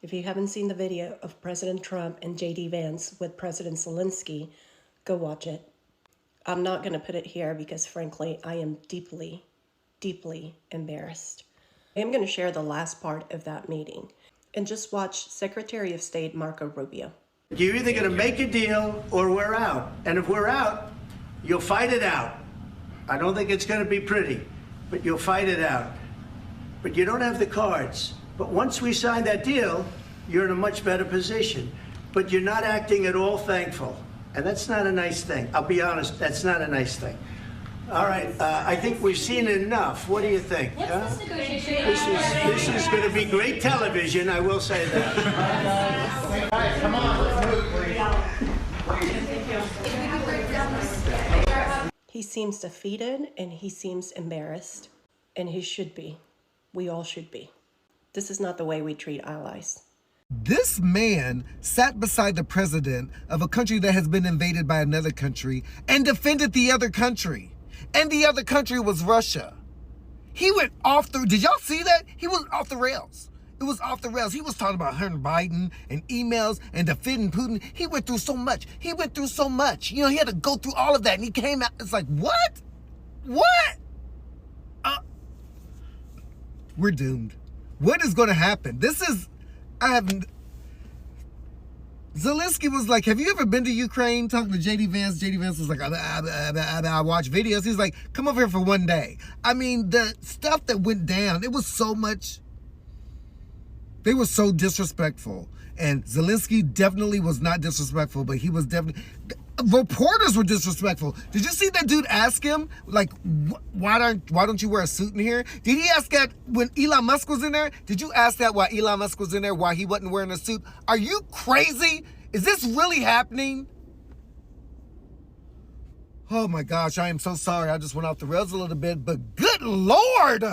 If you haven't seen the video of President Trump and J.D. Vance with President Zelenskyy, go watch it. I'm not going to put it here because, frankly, I am deeply, deeply embarrassed. I am going to share the last part of that meeting and just watch Secretary of State Marco Rubio. You're either going to make a deal or we're out. And if we're out, you'll fight it out. I don't think it's going to be pretty, but you'll fight it out. But you don't have the cards. But once we sign that deal, you're in a much better position. But you're not acting at all thankful. And that's not a nice thing. I'll be honest, that's not a nice thing. All right, I think we've seen enough. What do you think? What's this negotiation? This is going to be great television, I will say that. Guys, come on, let's move, please. He seems defeated and he seems embarrassed, and he should be. We all should be. This is not the way we treat allies. This man sat beside the president of a country that has been invaded by another country and defended the other country. And the other country was Russia. He went off the, did y'all see that? He was off the rails. It was off the rails. He was talking about Hunter Biden and emails and defending Putin. He went through so much. He went through so much. You know, he had to go through all of that and he came out. It's like, what? What? We're doomed. What is going to happen? Zelenskyy was like, have you ever been to Ukraine? Talking to J.D. Vance. J.D. Vance was like, I watch videos. He's like, come over here for one day. I mean, the stuff that went down, it was so much. They were so disrespectful. And Zelenskyy definitely was not disrespectful, but he was definitely... Reporters were disrespectful. Did you see that dude ask him, like, why don't you wear a suit in here? Did he ask that when Elon Musk was in there? Did you ask that while Elon Musk was in there, why he wasn't wearing a suit? Are you crazy? Is this really happening? Oh my gosh, I am so sorry. I just went off the rails a little bit, but good Lord!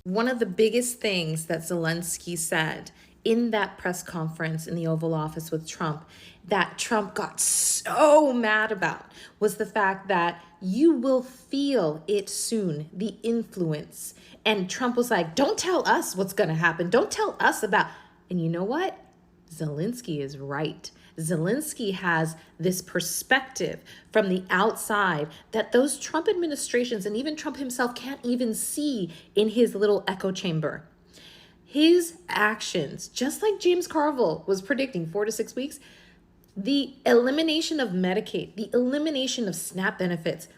One of the biggest things that Zelenskyy said in that press conference in the Oval Office with Trump that Trump got so mad about was the fact that you will feel it soon, the influence. And Trump was like, don't tell us what's going to happen. Don't tell us about. And you know what? Zelenskyy is right. Zelenskyy has this perspective from the outside that those Trump administrations and even Trump himself can't even see in his little echo chamber. His actions, just like James Carville was predicting 4 to 6 weeks, the elimination of Medicaid, the elimination of SNAP benefits,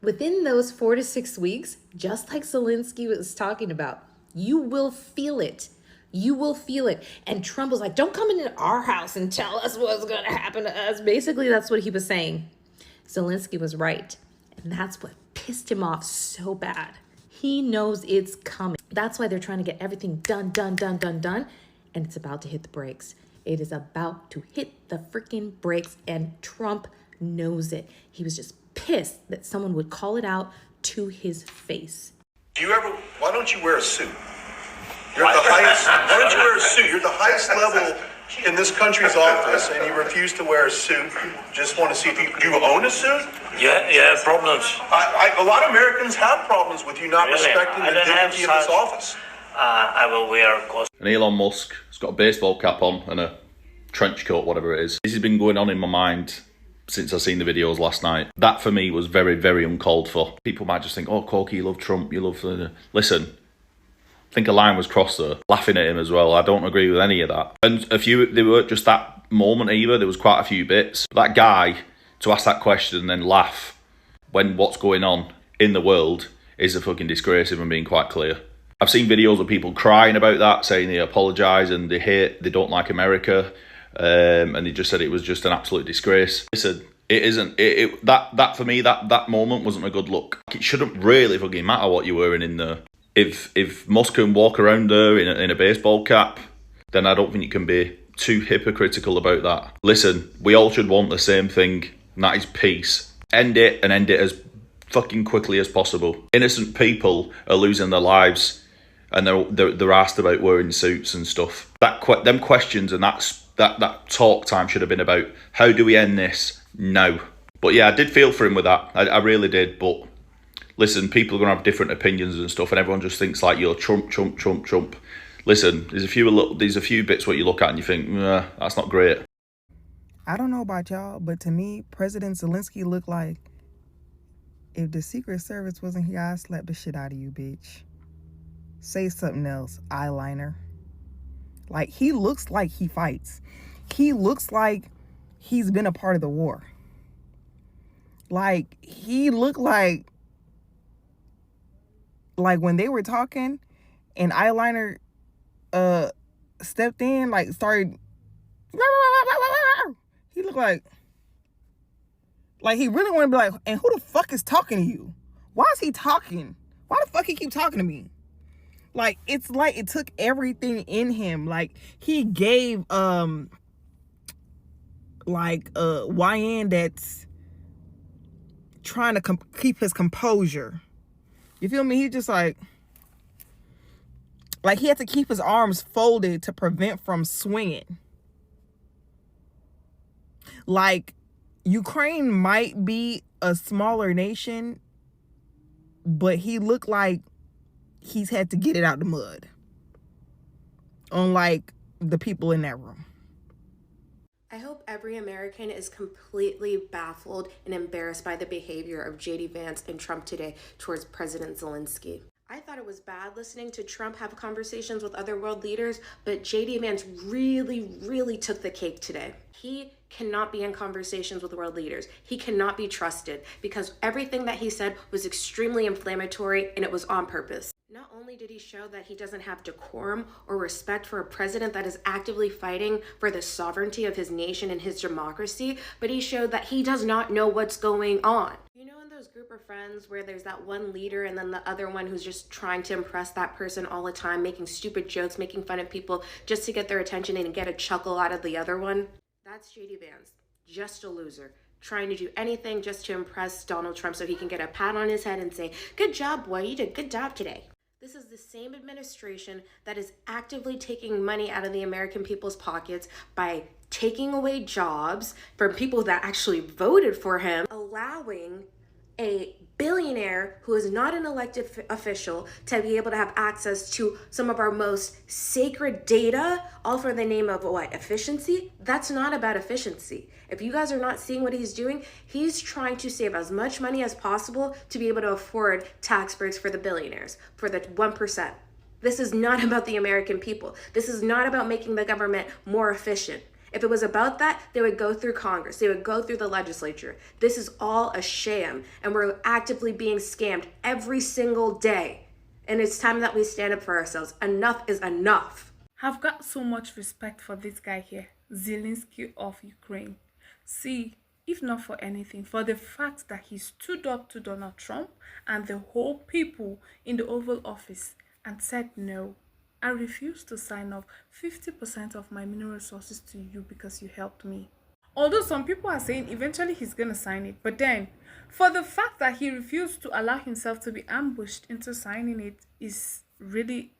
within those 4 to 6 weeks, just like Zelenskyy was talking about, you will feel it. You will feel it. And Trump was like, don't come into our house and tell us what's going to happen to us. Basically, that's what he was saying. Zelenskyy was right. And that's what pissed him off so bad. He knows it's coming. That's why they're trying to get everything done. And it's about to hit the brakes. It is about to hit the freaking brakes. And Trump knows it. He was just pissed that someone would call it out to his face. Why don't you wear a suit? You're at the highest, why don't you wear a suit? You're at the highest level in this country's office and you refuse to wear a suit. Just want to see if do you own a suit? Yeah, problems. A lot of Americans have problems with you not respecting the dignity of this office. I will wear, of course. And Elon Musk has got a baseball cap on and a trench coat, whatever it is. This has been going on in my mind since I seen the videos last night. That for me was very, very uncalled for. People might just think, oh, Corky, you love Trump, you love... Listen, I think a line was crossed there. Laughing at him as well. I don't agree with any of that. And they weren't just that moment either. There was quite a few bits. That guy, to ask that question and then laugh when what's going on in the world is a fucking disgrace, if I'm being quite clear. I've seen videos of people crying about that, saying they apologise and they don't like America. And they just said it was just an absolute disgrace. Listen, it isn't. That for me, that moment wasn't a good look. It shouldn't really fucking matter what you're wearing in there. If Musk can walk around there in a baseball cap, then I don't think you can be too hypocritical about that. Listen, we all should want the same thing, and that is peace. End it and end it as fucking quickly as possible. Innocent people are losing their lives, and they're asked about wearing suits and stuff. Them questions and that talk time should have been about how do we end this now. But yeah, I did feel for him with that. I really did, but. Listen, people are going to have different opinions and stuff, and everyone just thinks like you're Trump. listen, there's a few bits what you look at and you think, that's not great. I don't know about y'all, but to me, President Zelensky looked like if the Secret Service wasn't here, I'd slap the shit out of you, bitch. Say something else, eyeliner. Like, he looks like he fights. He looks like he's been a part of the war. Like, he looked like when they were talking and eyeliner stepped in, like started, he looked like he really wanted to be like, and who the fuck is talking to you? Why is he talking? Why the fuck he keep talking to me? Like, it's like it took everything in him. Like, he gave YN that's trying to keep his composure. You feel me? He just like he had to keep his arms folded to prevent from swinging. Like, Ukraine might be a smaller nation, but he looked like he's had to get it out the mud. Unlike the people in that room. I hope every American is completely baffled and embarrassed by the behavior of JD Vance and Trump today towards President Zelensky. I thought it was bad listening to Trump have conversations with other world leaders, but JD Vance really took the cake today. He cannot be in conversations with world leaders. He cannot be trusted because everything that he said was extremely inflammatory and it was on purpose. Not only did he show that he doesn't have decorum or respect for a president that is actively fighting for the sovereignty of his nation and his democracy, but he showed that he does not know what's going on. You know, in those group of friends where there's that one leader and then the other one who's just trying to impress that person all the time, making stupid jokes, making fun of people just to get their attention and get a chuckle out of the other one? That's JD Vance, just a loser, trying to do anything just to impress Donald Trump so he can get a pat on his head and say, "Good job, boy, you did a good job today." This is the same administration that is actively taking money out of the American people's pockets by taking away jobs from people that actually voted for him, allowing a billionaire who is not an elected official to be able to have access to some of our most sacred data, all for the name of what? Efficiency? That's not about efficiency. If you guys are not seeing what he's doing, he's trying to save as much money as possible to be able to afford tax breaks for the billionaires, for the 1%. This is not about the American people. This is not about making the government more efficient. If it was about that, they would go through Congress. They would go through the legislature. This is all a sham, and we're actively being scammed every single day. And it's time that we stand up for ourselves. Enough is enough. I've got so much respect for this guy here, Zelenskyy of Ukraine. See, if not for anything, for the fact that he stood up to Donald Trump and the whole people in the Oval Office and said no. I refuse to sign off 50% of my mineral resources to you because you helped me. Although some people are saying eventually he's going to sign it. But then, for the fact that he refused to allow himself to be ambushed into signing it is really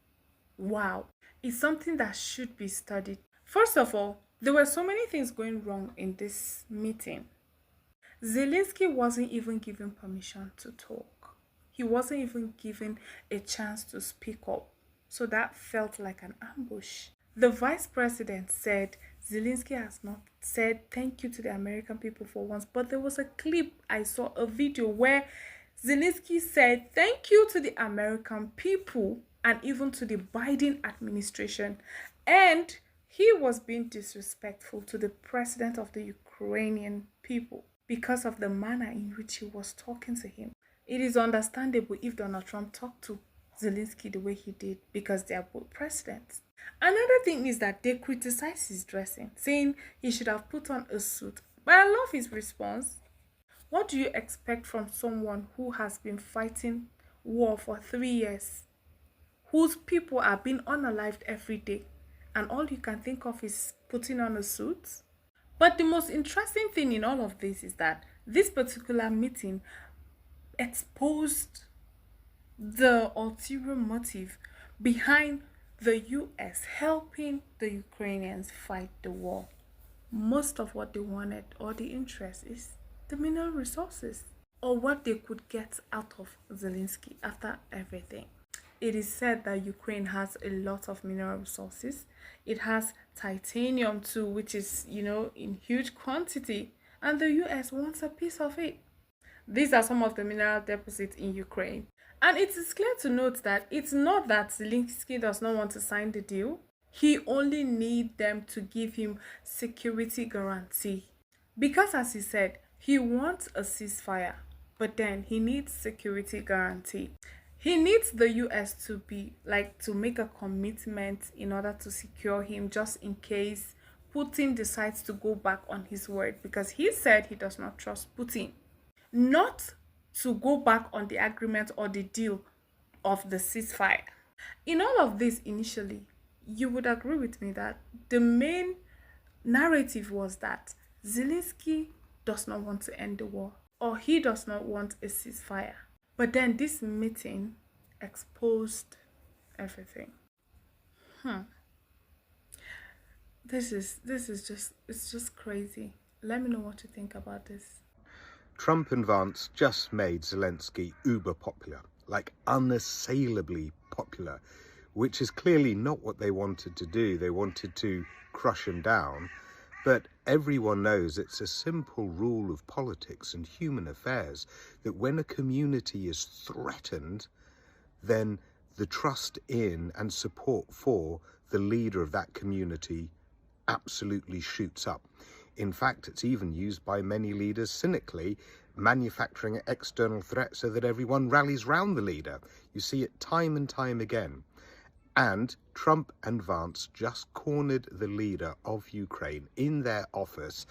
wow. It's something that should be studied. First of all, there were so many things going wrong in this meeting. Zelenskyy wasn't even given permission to talk. He wasn't even given a chance to speak up. So that felt like an ambush. The vice president said Zelenskyy has not said thank you to the American people for once, but there was a clip, I saw a video where Zelenskyy said thank you to the American people and even to the Biden administration. And he was being disrespectful to the president of the Ukrainian people because of the manner in which he was talking to him. It is understandable if Donald Trump talked to Zelenskyy the way he did because they are both presidents. Another thing is that they criticize his dressing, saying he should have put on a suit. But I love his response. What do you expect from someone who has been fighting war for 3 years, whose people are being unalived every day, and all you can think of is putting on a suit? But the most interesting thing in all of this is that this particular meeting exposed the ulterior motive behind the US helping the Ukrainians fight the war. Most of what they wanted or the interest is the mineral resources or what they could get out of Zelenskyy after everything. It is said that Ukraine has a lot of mineral resources. It has titanium too, which is, in huge quantity, and the US wants a piece of it. These are some of the mineral deposits in Ukraine. And it is clear to note that it's not that Zelensky does not want to sign the deal. He only needs them to give him security guarantee. Because as he said, he wants a ceasefire, but then he needs security guarantee. He needs the US to make a commitment in order to secure him, just in case Putin decides to go back on his word, because he said he does not trust Putin. Not to go back on the agreement or the deal of the ceasefire. In all of this, initially, you would agree with me that the main narrative was that Zelensky does not want to end the war, or he does not want a ceasefire. But then this meeting exposed everything. This is just crazy. Let me know what you think about this. Trump and Vance just made Zelensky uber popular, like unassailably popular, which is clearly not what they wanted to do. They wanted to crush him down. But everyone knows it's a simple rule of politics and human affairs that when a community is threatened, then the trust in and support for the leader of that community absolutely shoots up. In fact, it's even used by many leaders cynically, manufacturing external threats so that everyone rallies round the leader. You see it time and time again. And Trump and Vance just cornered the leader of Ukraine in their office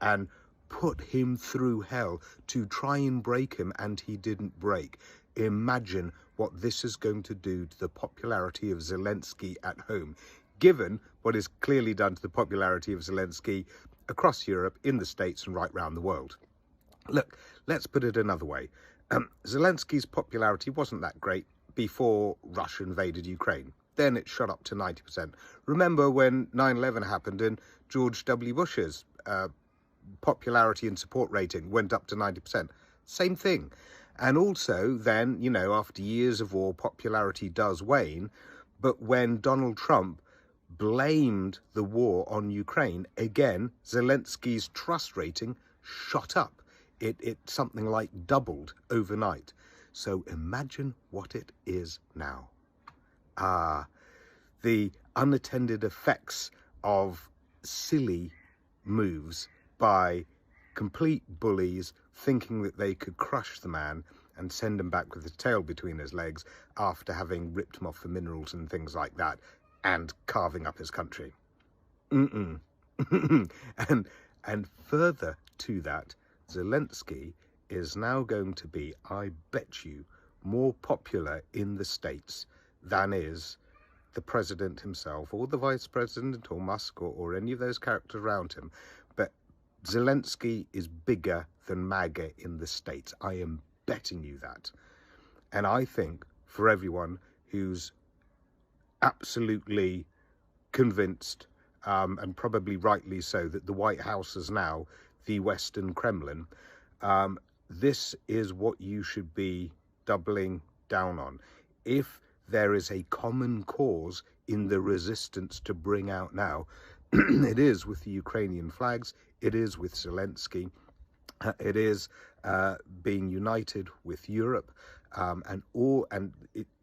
and put him through hell to try and break him, and he didn't break. Imagine what this is going to do to the popularity of Zelensky at home, given what is clearly done to the popularity of Zelensky across Europe, in the States, and right round the world. Look, let's put it another way. Zelensky's popularity wasn't that great before Russia invaded Ukraine. Then it shot up to 90%. Remember when 9/11 happened and George W. Bush's popularity and support rating went up to 90%? Same thing. And also then, after years of war, popularity does wane. But when Donald Trump blamed the war on Ukraine, again, Zelensky's trust rating shot up. It something like doubled overnight. So imagine what it is now. The unattended effects of silly moves by complete bullies thinking that they could crush the man and send him back with his tail between his legs after having ripped him off for minerals and things like that, and carving up his country. And further to that, Zelensky is now going to be, I bet you, more popular in the States than is the president himself, or the vice president, or Musk, or any of those characters around him. But Zelensky is bigger than MAGA in the States. I am betting you that. And I think for everyone who's absolutely convinced, and probably rightly so, that the White House is now the Western Kremlin, this is what you should be doubling down on. If there is a common cause in the resistance to bring out now, it is with the Ukrainian flags, it is with Zelensky, it is being united with Europe,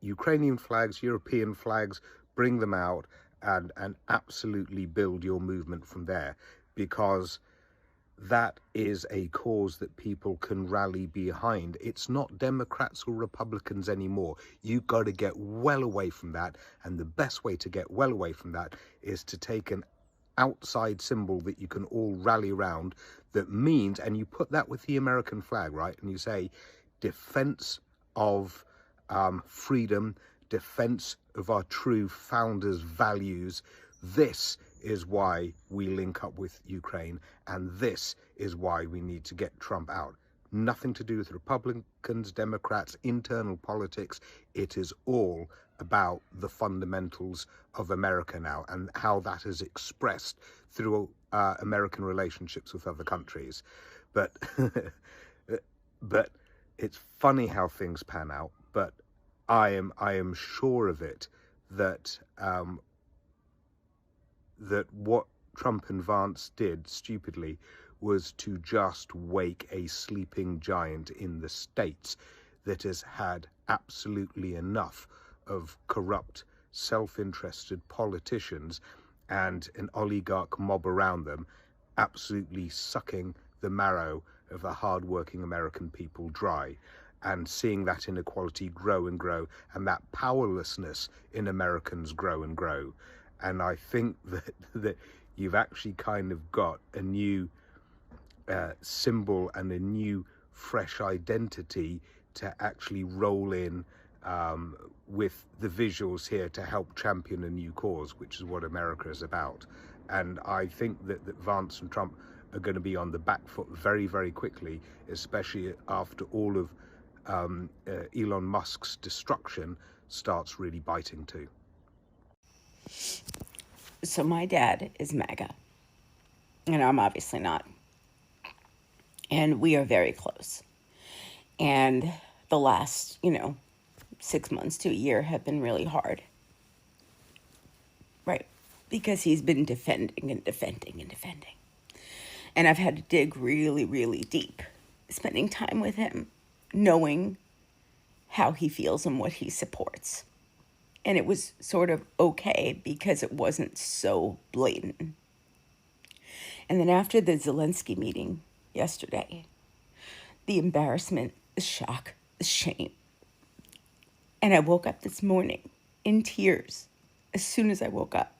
Ukrainian flags, European flags, bring them out and absolutely build your movement from there, because that is a cause that people can rally behind. It's not Democrats or Republicans anymore. You've got to get well away from that, and the best way to get well away from that is to take an outside symbol that you can all rally around, that means, and you put that with the American flag, right, and you say defense of freedom, defense of our true founders' values. This is why we link up with Ukraine, and this is why we need to get Trump out. Nothing to do with Republicans, Democrats, internal politics. It is all about the fundamentals of America now, and how that is expressed through American relationships with other countries. But it's funny how things pan out. But I am sure of it that that what Trump and Vance did stupidly was to just wake a sleeping giant in the States that has had absolutely enough of corrupt, self-interested politicians and an oligarch mob around them absolutely sucking the marrow of the hard-working American people dry, and seeing that inequality grow and grow, and that powerlessness in Americans grow and grow. And I think that you've actually kind of got a new symbol and a new fresh identity to actually roll in with the visuals here to help champion a new cause, which is what America is about. And I think that Vance and Trump are going to be on the back foot very, very quickly, especially after all of Elon Musk's destruction starts really biting too. So my dad is MAGA, and I'm obviously not. And we are very close. And the last, 6 months to a year have been really hard. Right? Because he's been defending and defending and defending. And I've had to dig really, really deep, spending time with him, knowing how he feels and what he supports. And it was sort of okay because it wasn't so blatant. And then after the Zelenskyy meeting yesterday, the embarrassment, the shock, the shame. And I woke up this morning in tears as soon as I woke up,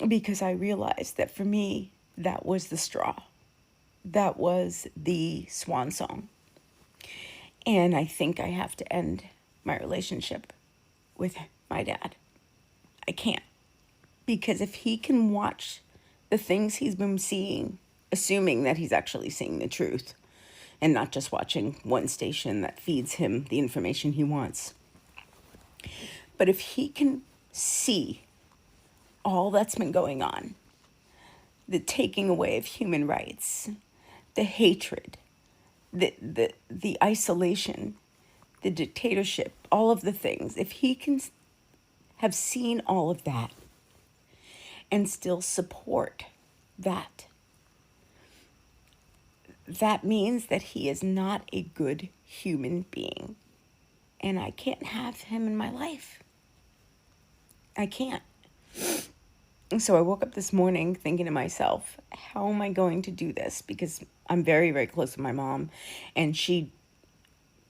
because I realized that for me, that was the straw. That was the swan song. And I think I have to end my relationship with my dad. I can't. Because if he can watch the things he's been seeing, assuming that he's actually seeing the truth and not just watching one station that feeds him the information he wants. But if he can see all that's been going on, the taking away of human rights, the hatred, the isolation, the dictatorship, all of the things, if he can have seen all of that and still support that, that means that he is not a good human being. And I can't have him in my life. I can't. So I woke up this morning thinking to myself, how am I going to do this? Because I'm very, very close to my mom, and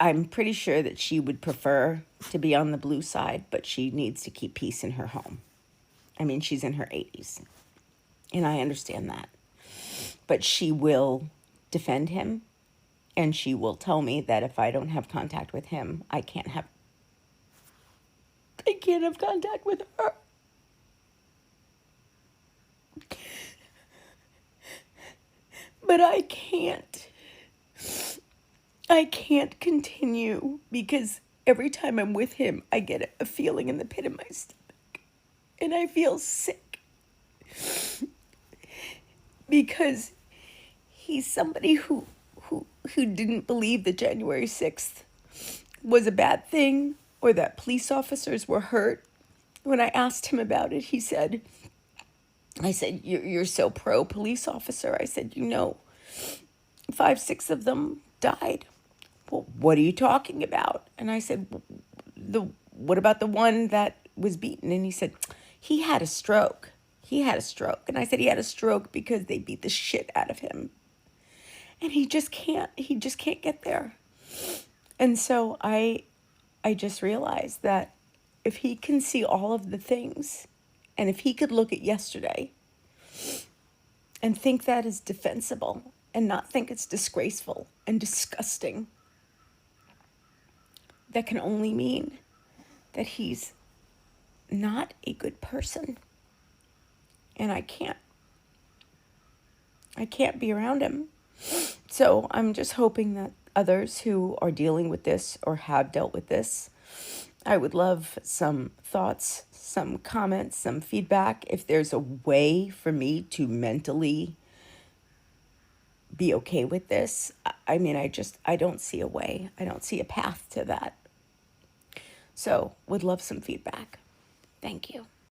I'm pretty sure that she would prefer to be on the blue side, but she needs to keep peace in her home. I mean, she's in her 80s, and I understand that. But she will defend him, and she will tell me that if I don't have contact with him, I can't have contact with her. But I can't continue, because every time I'm with him, I get a feeling in the pit of my stomach, and I feel sick, because he's somebody who didn't believe that January 6th was a bad thing or that police officers were hurt. When I asked him about it, I said, you're so pro police officer. I said, 5-6 of them died. Well, what are you talking about? And I said, what about the one that was beaten? And he said, he had a stroke. And I said, he had a stroke because they beat the shit out of him. And he just can't get there. And so I just realized that if he can see all of the things, and if he could look at yesterday and think that is defensible and not think it's disgraceful and disgusting, that can only mean that he's not a good person. And I can't be around him. So I'm just hoping that others who are dealing with this or have dealt with this, I would love some thoughts, some comments, some feedback. If there's a way for me to mentally be okay with this, I mean, I don't see a way. I don't see a path to that. So would love some feedback. Thank you.